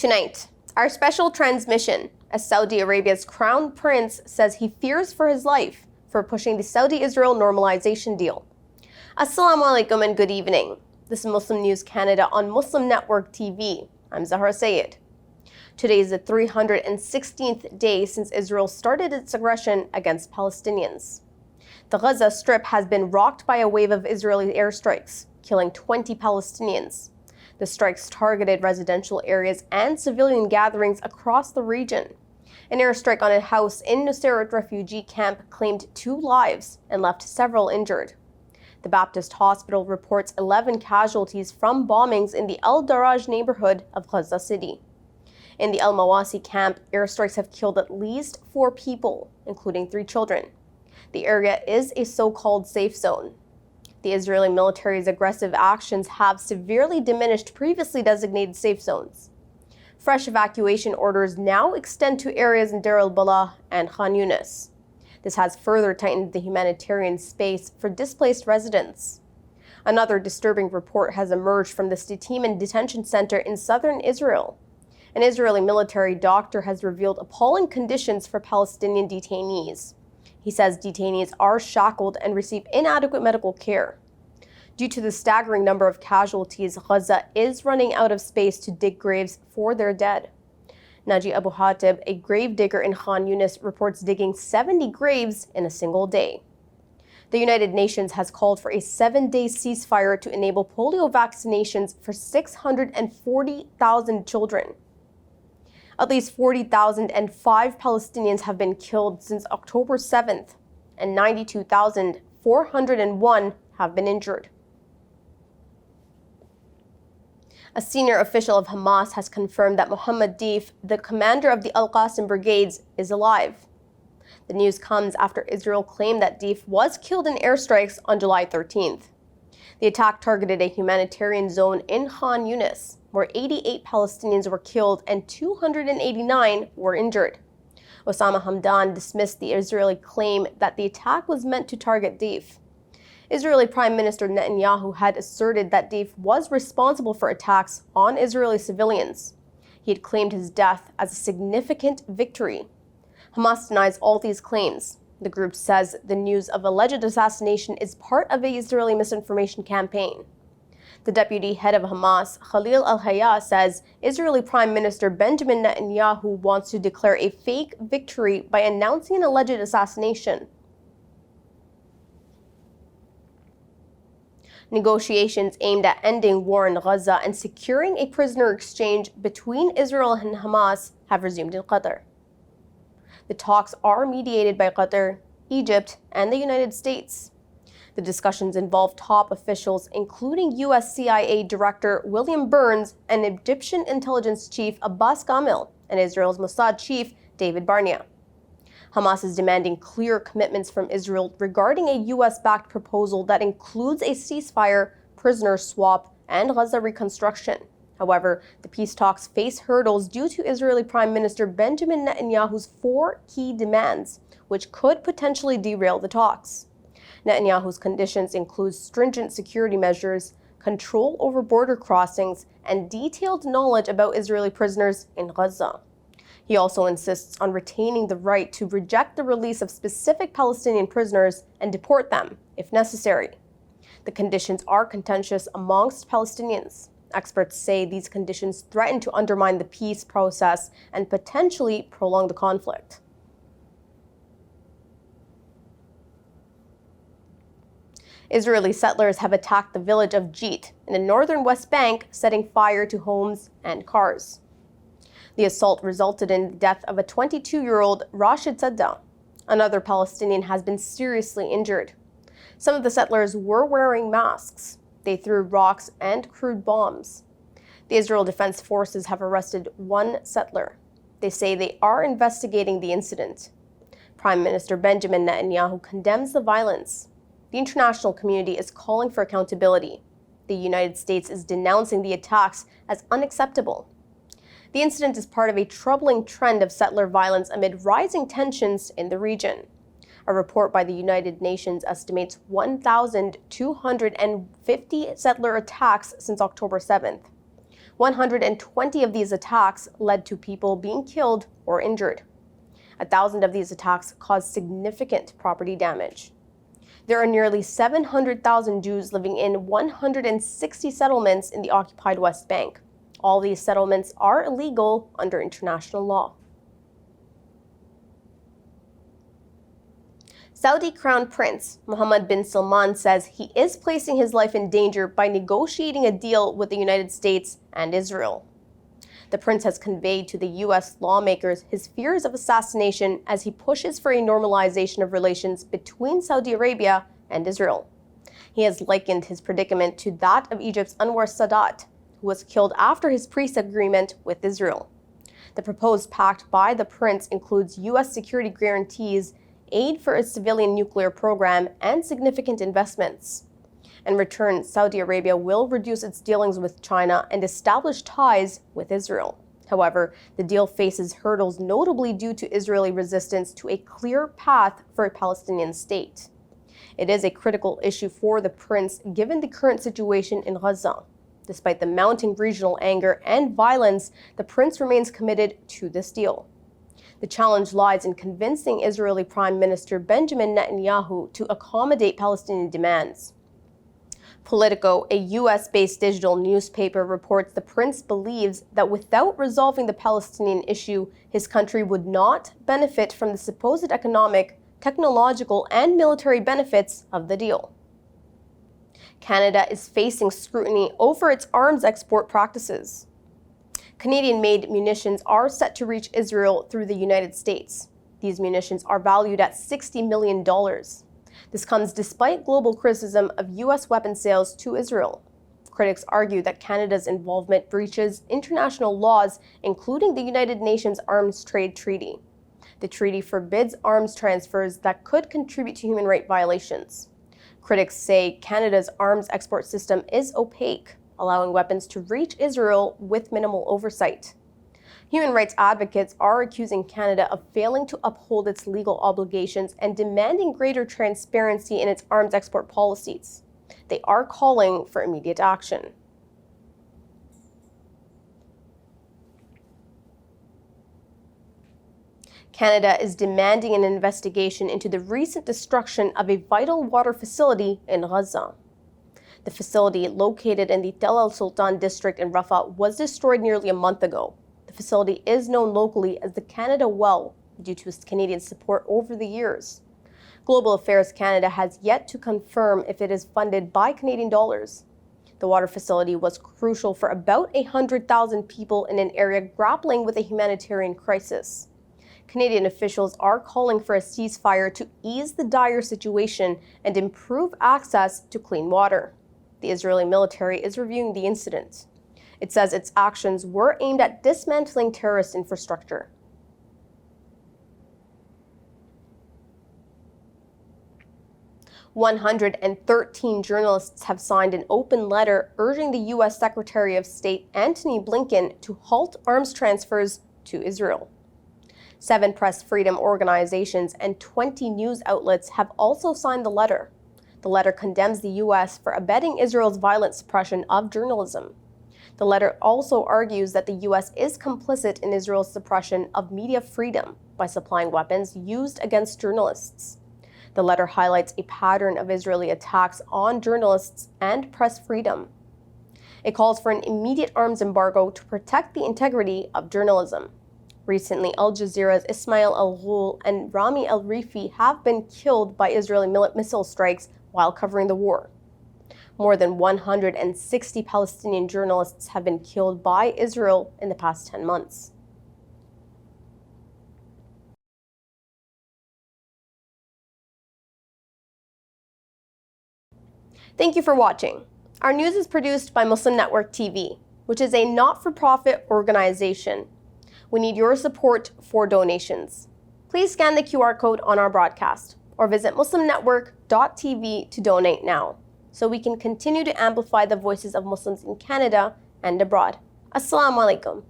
Tonight, our special transmission, as Saudi Arabia's crown prince says he fears for his life for pushing the Saudi-Israel normalization deal. Assalamu alaikum and good evening. This is Muslim News Canada on Muslim Network TV. I'm Zahra Sayed. Today is the 316th day since Israel started its aggression against Palestinians. The Gaza Strip has been rocked by a wave of Israeli airstrikes, killing 20 Palestinians. The strikes targeted residential areas and civilian gatherings across the region. An airstrike on a house in Nuseirat refugee camp claimed 2 lives and left several injured. The Baptist Hospital reports 11 casualties from bombings in the El Daraj neighborhood of Gaza City. In the El Mawasi camp, airstrikes have killed at least 4 people, including 3 children. The area is a so-called safe zone. The Israeli military's aggressive actions have severely diminished previously designated safe zones. Fresh evacuation orders now extend to areas in Deir el-Balah and Khan Yunis. This has further tightened the humanitarian space for displaced residents. Another disturbing report has emerged from the Steteman detention center in southern Israel. An Israeli military doctor has revealed appalling conditions for Palestinian detainees. He says detainees are shackled and receive inadequate medical care. Due to the staggering number of casualties, Gaza is running out of space to dig graves for their dead. Naji Abu Hatib, a grave digger in Khan Yunis, reports digging 70 graves in a single day. The United Nations has called for a 7-day ceasefire to enable polio vaccinations for 640,000 children. At least 40,005 Palestinians have been killed since October 7th, and 92,401 have been injured. A senior official of Hamas has confirmed that Mohammed Deif, the commander of the Qassam Brigades, is alive. The news comes after Israel claimed that Deif was killed in airstrikes on July 13th. The attack targeted a humanitarian zone in Khan Yunis, where 88 Palestinians were killed and 289 were injured. Osama Hamdan dismissed the Israeli claim that the attack was meant to target Deif. Israeli Prime Minister Netanyahu had asserted that Deif was responsible for attacks on Israeli civilians. He had claimed his death as a significant victory. Hamas denies all these claims. The group says the news of alleged assassination is part of an Israeli misinformation campaign. The deputy head of Hamas, Khalil al-Hayya, says Israeli Prime Minister Benjamin Netanyahu wants to declare a fake victory by announcing an alleged assassination. Negotiations aimed at ending war in Gaza and securing a prisoner exchange between Israel and Hamas have resumed in Qatar. The talks are mediated by Qatar, Egypt, and the United States. The discussions involve top officials, including U.S. CIA Director William Burns and Egyptian intelligence chief Abbas Kamil and Israel's Mossad chief David Barnea. Hamas is demanding clear commitments from Israel regarding a U.S.-backed proposal that includes a ceasefire, prisoner swap, and Gaza reconstruction. However, the peace talks face hurdles due to Israeli Prime Minister Benjamin Netanyahu's 4 key demands, which could potentially derail the talks. Netanyahu's conditions include stringent security measures, control over border crossings, and detailed knowledge about Israeli prisoners in Gaza. He also insists on retaining the right to reject the release of specific Palestinian prisoners and deport them, if necessary. The conditions are contentious amongst Palestinians. Experts say these conditions threaten to undermine the peace process and potentially prolong the conflict. Israeli settlers have attacked the village of Jit in the northern West Bank, setting fire to homes and cars. The assault resulted in the death of a 22-year-old Rashid Sadda. Another Palestinian has been seriously injured. Some of the settlers were wearing masks. They threw rocks and crude bombs. The Israel Defense Forces have arrested 1 settler. They say they are investigating the incident. Prime Minister Benjamin Netanyahu condemns the violence. The international community is calling for accountability. The United States is denouncing the attacks as unacceptable. The incident is part of a troubling trend of settler violence amid rising tensions in the region. A report by the United Nations estimates 1,250 settler attacks since October 7th. 120 of these attacks led to people being killed or injured. 1,000 of these attacks caused significant property damage. There are nearly 700,000 Jews living in 160 settlements in the occupied West Bank. All these settlements are illegal under international law. Saudi Crown Prince Mohammed bin Salman says he is placing his life in danger by negotiating a deal with the United States and Israel. The prince has conveyed to the U.S. lawmakers his fears of assassination as he pushes for a normalization of relations between Saudi Arabia and Israel. He has likened his predicament to that of Egypt's Anwar Sadat, who was killed after his peace agreement with Israel. The proposed pact by the prince includes U.S. security guarantees, aid for its civilian nuclear program, and significant investments. In return, Saudi Arabia will reduce its dealings with China and establish ties with Israel. However, the deal faces hurdles notably due to Israeli resistance to a clear path for a Palestinian state. It is a critical issue for the prince given the current situation in Gaza. Despite the mounting regional anger and violence, the prince remains committed to this deal. The challenge lies in convincing Israeli Prime Minister Benjamin Netanyahu to accommodate Palestinian demands. Politico, a U.S.-based digital newspaper, reports the prince believes that without resolving the Palestinian issue, his country would not benefit from the supposed economic, technological, and military benefits of the deal. Canada is facing scrutiny over its arms export practices. Canadian-made munitions are set to reach Israel through the United States. These munitions are valued at $60 million. This comes despite global criticism of U.S. weapon sales to Israel. Critics argue that Canada's involvement breaches international laws, including the United Nations Arms Trade Treaty. The treaty forbids arms transfers that could contribute to human rights violations. Critics say Canada's arms export system is opaque, allowing weapons to reach Israel with minimal oversight. Human rights advocates are accusing Canada of failing to uphold its legal obligations and demanding greater transparency in its arms export policies. They are calling for immediate action. Canada is demanding an investigation into the recent destruction of a vital water facility in Gaza. The facility, located in the Tel al-Sultan district in Rafah, was destroyed nearly a month ago. The facility is known locally as the Canada Well due to its Canadian support over the years. Global Affairs Canada has yet to confirm if it is funded by Canadian dollars. The water facility was crucial for about 100,000 people in an area grappling with a humanitarian crisis. Canadian officials are calling for a ceasefire to ease the dire situation and improve access to clean water. The Israeli military is reviewing the incident. It says its actions were aimed at dismantling terrorist infrastructure. "113 journalists have signed an open letter urging the U.S. Secretary of State Antony Blinken to halt arms transfers to Israel. 7 press freedom organizations and 20 news outlets have also signed the letter. The letter condemns the U.S. for abetting Israel's violent suppression of journalism. The letter also argues that the U.S. is complicit in Israel's suppression of media freedom by supplying weapons used against journalists. The letter highlights a pattern of Israeli attacks on journalists and press freedom. It calls for an immediate arms embargo to protect the integrity of journalism. Recently, Al Jazeera's Ismail al-Ghul and Rami al-Rifi have been killed by Israeli missile strikes while covering the war. More than 160 Palestinian journalists have been killed by Israel in the past 10 months. Thank you for watching. Our news is produced by Muslim Network TV, which is a not-for-profit organization. We need your support for donations. Please scan the QR code on our broadcast or visit muslimnetwork.tv to donate now, so we can continue to amplify the voices of Muslims in Canada and abroad. Assalamu alaikum.